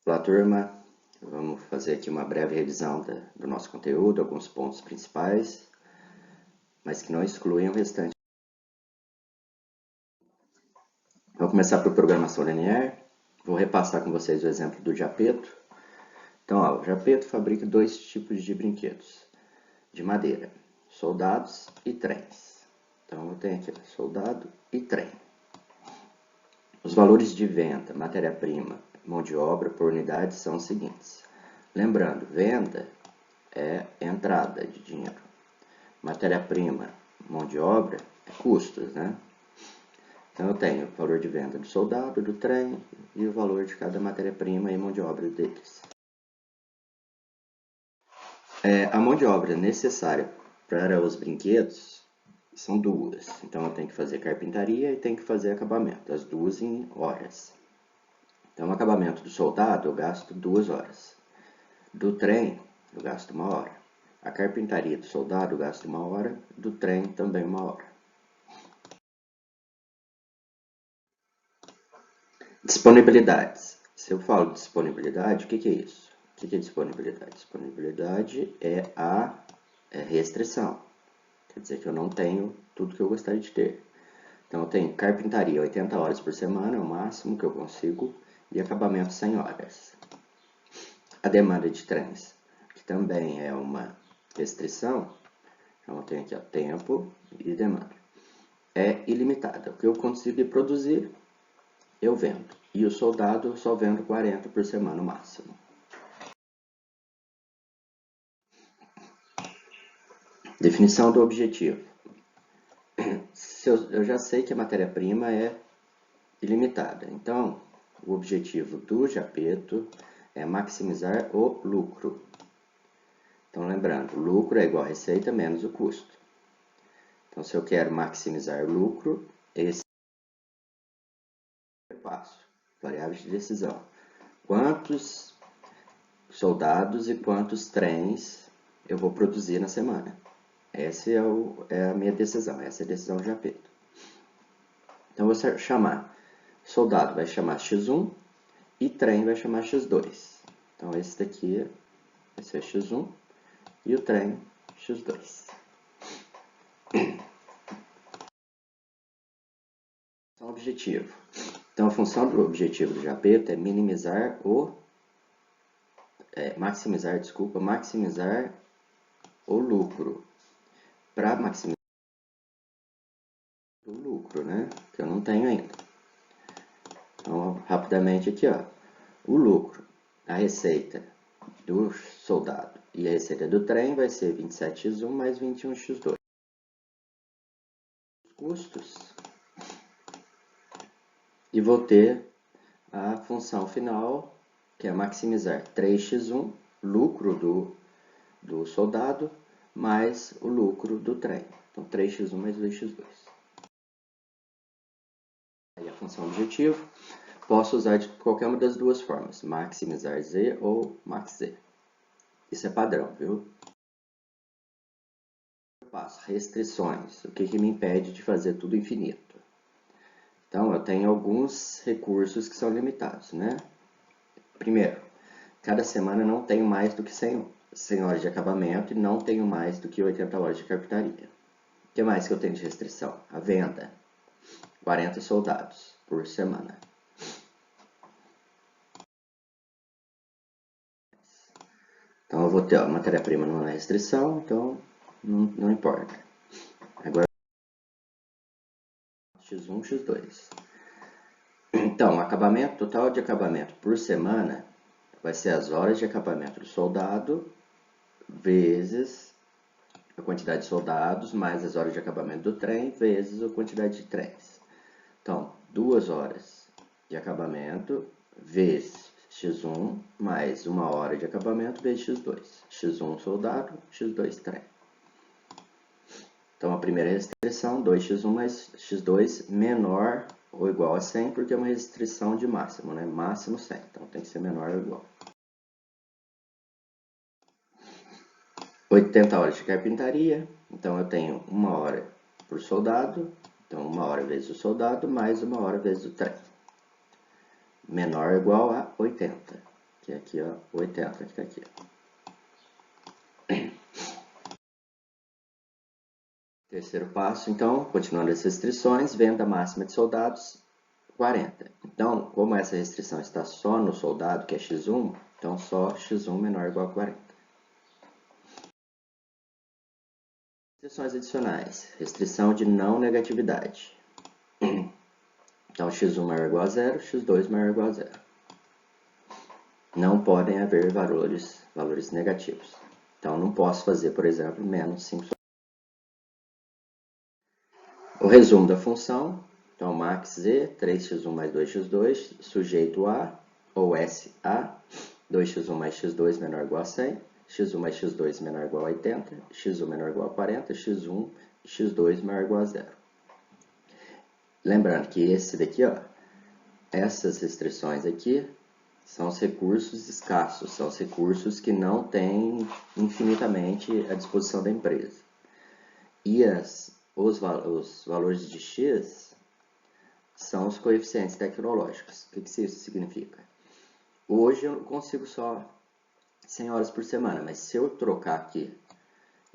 Olá, turma. Vamos fazer aqui uma breve revisão do nosso conteúdo, alguns pontos principais, mas que não excluem o restante. Vou começar por programação linear. Vou repassar com vocês o exemplo do Japeto. Então, ó, o Japeto fabrica dois tipos de brinquedos de madeira: soldados e trens. Então, eu tenho aqui soldado e trem. Os valores de venda, matéria-prima, mão de obra por unidade são os seguintes. Lembrando, venda é entrada de dinheiro. Matéria-prima, mão de obra, é custos, né? Então eu tenho o valor de venda do soldado, do trem e o valor de cada matéria-prima e mão de obra deles. A mão de obra necessária para os brinquedos são duas. Então eu tenho que fazer carpintaria e tenho que fazer acabamento, as duas em horas. Então o acabamento do soldado eu gasto 2 horas. Do trem eu gasto 1 hora. A carpintaria do soldado eu gasto 1 hora, do trem também 1 hora. Disponibilidades. Se eu falo de disponibilidade, o que é isso? O que é disponibilidade? Disponibilidade é a restrição. Quer dizer que eu não tenho tudo que eu gostaria de ter. Então eu tenho carpintaria 80 horas por semana, é o máximo que eu consigo, e acabamento 100 horas. A demanda de trens, que também é uma restrição, então eu tenho aqui ó, tempo e demanda. É ilimitada. O que eu consigo produzir, eu vendo. E o soldado eu só vendo 40 por semana no máximo. Definição do objetivo. Eu já sei que a matéria-prima é ilimitada. Então, o objetivo do Japeto é maximizar o lucro. Então, lembrando, lucro é igual a receita menos o custo. Então, se eu quero maximizar o lucro, esse é o passo. Variáveis de decisão. Quantos soldados e quantos trens eu vou produzir na semana? Essa é a minha decisão, essa é a decisão de Japeto. Então, eu vou chamar, soldado vai chamar x1 e trem vai chamar x2. Então, esse daqui vai ser x1 e o trem x2. Objetivo. Então, a função do objetivo do Japeto é maximizar o lucro. Para maximizar o lucro, né? Que eu não tenho ainda. Então, rapidamente aqui, ó. O lucro, a receita do soldado e a receita do trem vai ser 27x1 mais 21x2. Os custos. E vou ter a função final, que é maximizar 3x1, lucro do soldado, mais o lucro do trem. Então, 3x1 mais 2x2. Aí a função objetivo, posso usar de qualquer uma das duas formas, maximizar z ou max z. Isso é padrão, viu? Passo, restrições. O que me impede de fazer tudo infinito? Então, eu tenho alguns recursos que são limitados, né? Primeiro, cada semana não tenho mais do que 100 horas de acabamento e não tenho mais do que 80 horas de carpintaria. O que mais que eu tenho de restrição? A venda. 40 soldados por semana. Então, eu vou ter, ó, matéria-prima não é restrição, então não importa. Agora, x1, x2. Então, acabamento, total de acabamento por semana vai ser as horas de acabamento do soldado vezes a quantidade de soldados, mais as horas de acabamento do trem, vezes a quantidade de trens. Então, 2 horas de acabamento vezes x1 mais 1 hora de acabamento vezes x2. x1 soldado, x2 trem. Então, a primeira restrição, 2x1 mais x2 menor ou igual a 100, porque é uma restrição de máximo, né? Máximo 100, então tem que ser menor ou igual. 80 horas de carpintaria, então eu tenho 1 hora por soldado, então 1 hora vezes o soldado, mais 1 hora vezes o trem. Menor ou igual a 80. que é aqui, ó, 80, que tá aqui. Terceiro passo, então, continuando as restrições, venda máxima de soldados, 40. Então, como essa restrição está só no soldado, que é x1, então só x1 menor ou igual a 40. Restrições adicionais. Restrição de não negatividade. Então, x1 maior ou igual a 0, x2 maior ou igual a 0. Não podem haver valores negativos. Então, não posso fazer, por exemplo, menos 5. O resumo da função. Então, max z, 3x1 mais 2x2, sujeito a, ou SA, 2x1 mais x2 menor ou igual a 100, x1 mais x2 menor ou igual a 80, x1 menor ou igual a 40, x1 e x2 maior ou igual a 0. Lembrando que esse daqui, ó, essas restrições aqui, são os recursos escassos, são os recursos que não têm infinitamente à disposição da empresa. E os valores de x são os coeficientes tecnológicos. O que isso significa? Hoje eu consigo só 100 horas por semana, mas se eu trocar aqui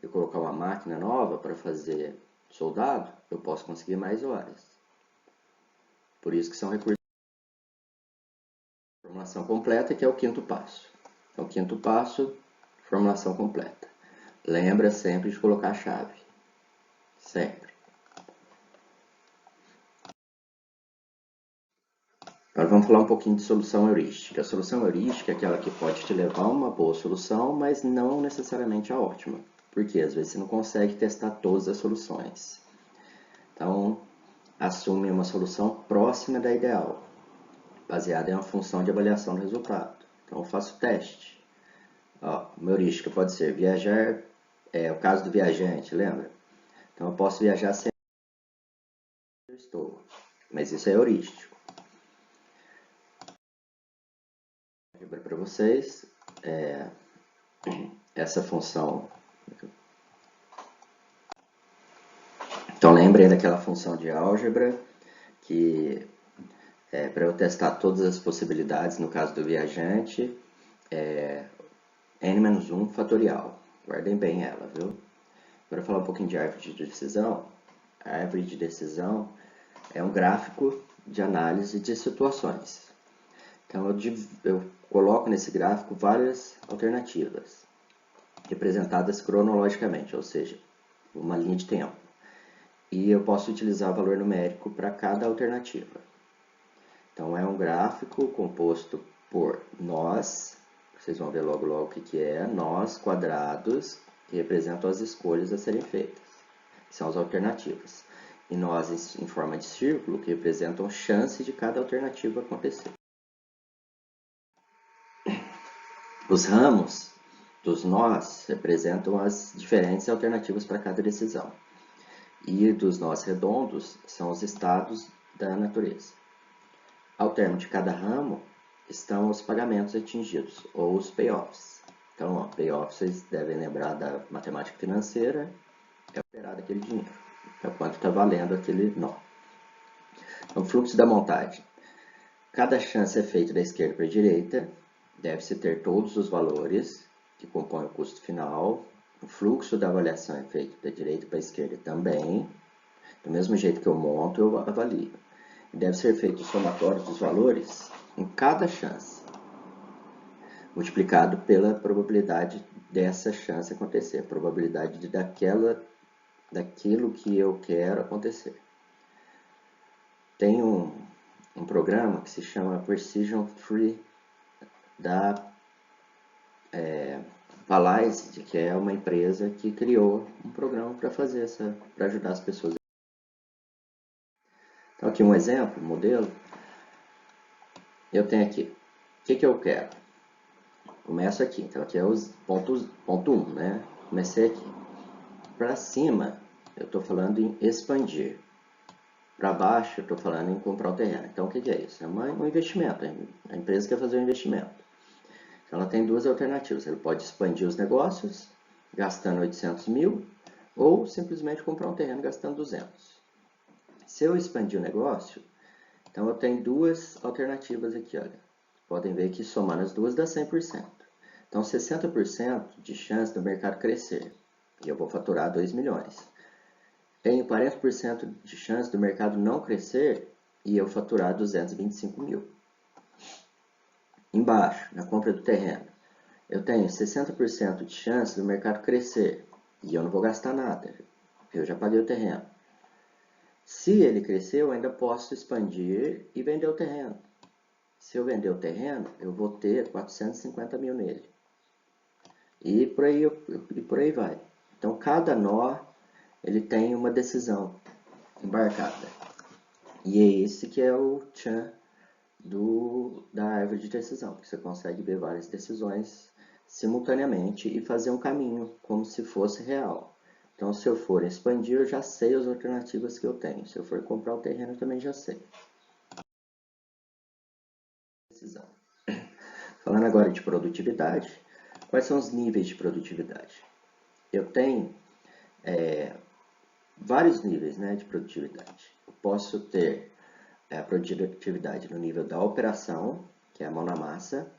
e colocar uma máquina nova para fazer soldado, eu posso conseguir mais horas. Por isso que são recursos. Formulação completa, que é o quinto passo. Então, quinto passo, formulação completa. Lembra sempre de colocar a chave. Sempre. Agora vamos falar um pouquinho de solução heurística. A solução heurística é aquela que pode te levar a uma boa solução, mas não necessariamente a ótima. Porque às vezes você não consegue testar todas as soluções. Então, assume uma solução próxima da ideal, baseada em uma função de avaliação do resultado. Então, eu faço teste. Ó, uma heurística pode ser viajar, o caso do viajante, lembra? Então, eu posso viajar sem onde eu estou, mas isso é heurístico. Para vocês, essa função. Então, lembrem daquela função de álgebra que para eu testar todas as possibilidades, no caso do viajante, n-1 fatorial. Guardem bem ela, viu? Agora falar um pouquinho de árvore de decisão. A árvore de decisão é um gráfico de análise de situações. Então, eu coloco nesse gráfico várias alternativas, representadas cronologicamente, ou seja, uma linha de tempo. E eu posso utilizar o valor numérico para cada alternativa. Então, é um gráfico composto por nós, vocês vão ver logo o que é, nós quadrados, que representam as escolhas a serem feitas, que são as alternativas. E nós em forma de círculo, que representam chances de cada alternativa acontecer. Os ramos dos nós representam as diferentes alternativas para cada decisão. E dos nós redondos são os estados da natureza. Ao termo de cada ramo estão os pagamentos atingidos, ou os payoffs. Então, ó, payoffs, vocês devem lembrar da matemática financeira, é operar aquele dinheiro, é quanto está valendo aquele nó. Então, fluxo da montagem. Cada chance é feita da esquerda para a direita, deve-se ter todos os valores que compõem o custo final. O fluxo da avaliação é feito da direita para a esquerda também. Do mesmo jeito que eu monto, eu avalio. Deve ser feito o somatório dos valores em cada chance, multiplicado pela probabilidade dessa chance acontecer, a probabilidade daquilo que eu quero acontecer. Tem um programa que se chama Precision Free da Palaise, que é uma empresa que criou um programa para ajudar as pessoas. Então, aqui um exemplo, um modelo. Eu tenho aqui, o que eu quero? Começo aqui, então aqui é os ponto 1, né? Comecei aqui. Para cima, eu estou falando em expandir. Para baixo, eu estou falando em comprar o terreno. Então, o que é isso? É um investimento. A empresa quer fazer um investimento. Então, ela tem duas alternativas. Ela pode expandir os negócios, gastando 800 mil, ou simplesmente comprar um terreno gastando 200. Se eu expandir o negócio, então eu tenho duas alternativas aqui, olha. podem ver que somando as duas dá 100%. Então, 60% de chance do mercado crescer, e eu vou faturar 2 milhões. Tenho 40% de chance do mercado não crescer e eu faturar 225 mil. Embaixo, na compra do terreno, eu tenho 60% de chance do mercado crescer e eu não vou gastar nada, eu já paguei o terreno. Se ele crescer, eu ainda posso expandir e vender o terreno. Se eu vender o terreno, eu vou ter 450 mil nele. E por aí vai. Então, cada nó ele tem uma decisão embarcada. E é esse que é o tchan da árvore de decisão, que você consegue ver várias decisões simultaneamente e fazer um caminho como se fosse real. Então, se eu for expandir, eu já sei as alternativas que eu tenho. Se eu for comprar o terreno, eu também já sei. Decisão. Falando agora de produtividade, quais são os níveis de produtividade? Eu tenho vários níveis, né, de produtividade. Eu posso ter a produtividade no nível da operação, que é a mão na massa,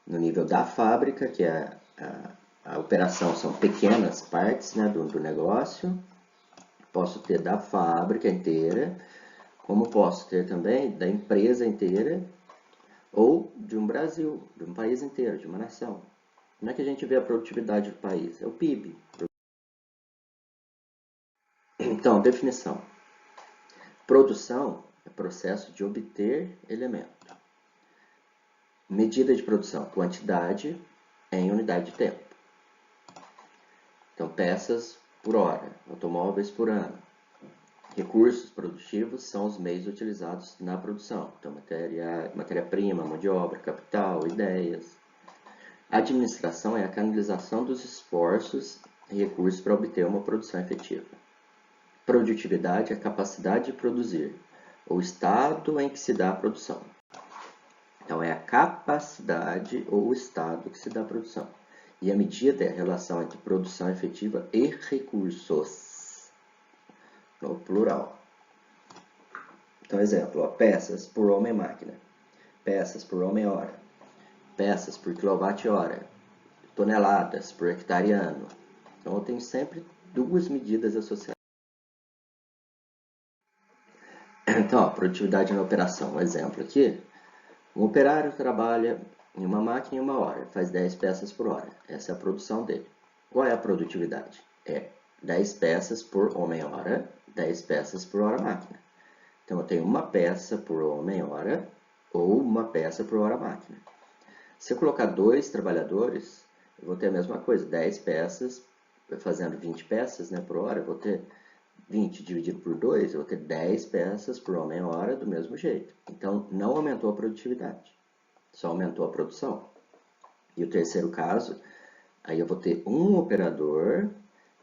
no nível da fábrica, que é a operação, são pequenas partes, né, do negócio. Posso ter da fábrica inteira, como posso ter também da empresa inteira, ou de um Brasil, de um país inteiro, de uma nação. Como é que a gente vê a produtividade do país? É o PIB. Então, definição. Produção é processo de obter elemento. Medida de produção, quantidade em unidade de tempo. Então, peças por hora, automóveis por ano. Recursos produtivos são os meios utilizados na produção. Então, matéria-prima, mão de obra, capital, ideias. Administração é a canalização dos esforços e recursos para obter uma produção efetiva. Produtividade é a capacidade de produzir, o estado em que se dá a produção. Então, é a capacidade ou o estado que se dá a produção. E a medida é a relação entre produção efetiva e recursos, no plural. Então, exemplo, ó, peças por homem-máquina, peças por homem-hora, peças por quilowatt-hora, toneladas por hectare ano. Então, eu tenho sempre duas medidas associadas. Então, ó, produtividade na operação. Um exemplo aqui. Um operário trabalha em uma máquina em uma hora, faz 10 peças por hora. Essa é a produção dele. Qual é a produtividade? É 10 peças por homem-hora, 10 peças por hora-máquina. Então, eu tenho uma peça por homem-hora ou uma peça por hora-máquina. Se eu colocar 2 trabalhadores, eu vou ter a mesma coisa, 10 peças, fazendo 20 peças, né, por hora, eu vou ter 20 dividido por 2, eu vou ter 10 peças por homem-hora do mesmo jeito. Então, não aumentou a produtividade, só aumentou a produção. E o terceiro caso, aí eu vou ter um operador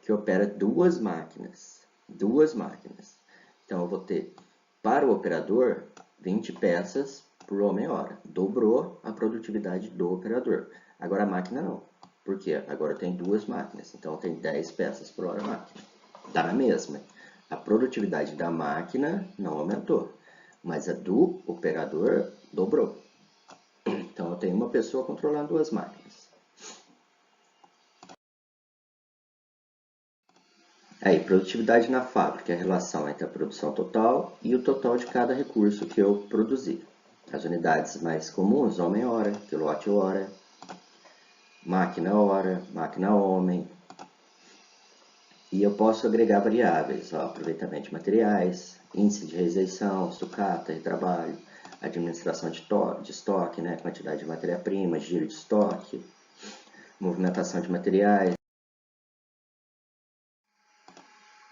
que opera duas máquinas. Então, eu vou ter, para o operador, 20 peças por homem-hora. Dobrou a produtividade do operador. Agora, a máquina não. Por quê? Agora tem duas máquinas. Então, tem 10 peças por hora máquina. Está na mesma. A produtividade da máquina não aumentou, mas a do operador dobrou. Então, eu tenho uma pessoa controlando duas máquinas. Aí, produtividade na fábrica é a relação entre a produção total e o total de cada recurso que eu produzi. As unidades mais comuns, homem-hora, quilowatt-hora, máquina-hora, máquina-homem. E eu posso agregar variáveis, ó, aproveitamento de materiais, índice de rejeição, sucata, retrabalho, administração de estoque, né, quantidade de matéria-prima, giro de estoque, movimentação de materiais.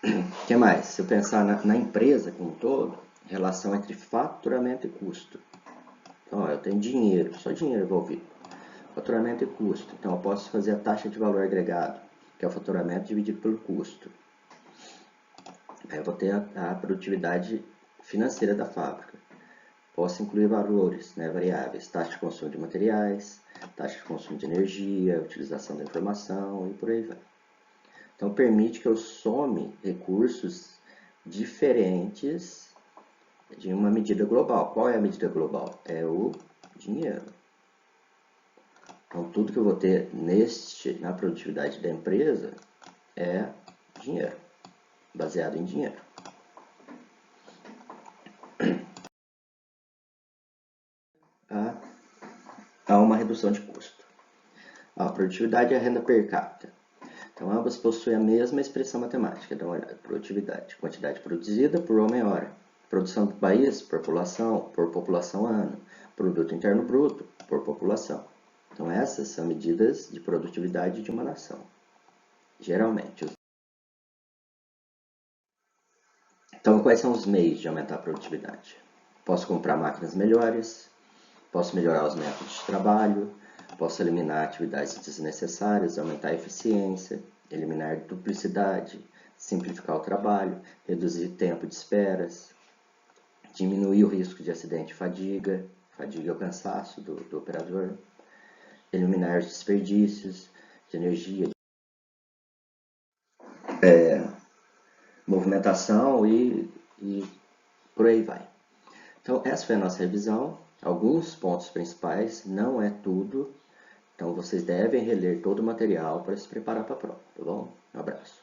O que mais? Se eu pensar na empresa como um todo, relação entre faturamento e custo. Então, ó, eu tenho dinheiro, só dinheiro envolvido. Faturamento e custo. Então, eu posso fazer a taxa de valor agregado, que é o faturamento dividido pelo custo. Aí eu vou ter a produtividade financeira da fábrica. Posso incluir valores, né, variáveis, taxa de consumo de materiais, taxa de consumo de energia, utilização da informação e por aí vai. Então, permite que eu some recursos diferentes de uma medida global. Qual é a medida global? É o dinheiro. Então, tudo que eu vou ter na produtividade da empresa é dinheiro, baseado em dinheiro. Há uma redução de custo. A produtividade e a renda per capita. Então, ambas possuem a mesma expressão matemática. Dá uma olhada. Produtividade, quantidade produzida por homem-hora. Produção do país por população ano. Produto interno bruto por população. Então, essas são medidas de produtividade de uma nação. Geralmente. Então, quais são os meios de aumentar a produtividade? Posso comprar máquinas melhores, posso melhorar os métodos de trabalho, posso eliminar atividades desnecessárias, aumentar a eficiência, eliminar duplicidade, simplificar o trabalho, reduzir tempo de esperas, diminuir o risco de acidente e fadiga é o cansaço do operador, eliminar os desperdícios de energia, movimentação e por aí vai. Então, essa foi a nossa revisão. Alguns pontos principais, não é tudo. Então, vocês devem reler todo o material para se preparar para a prova, tá bom? Um abraço.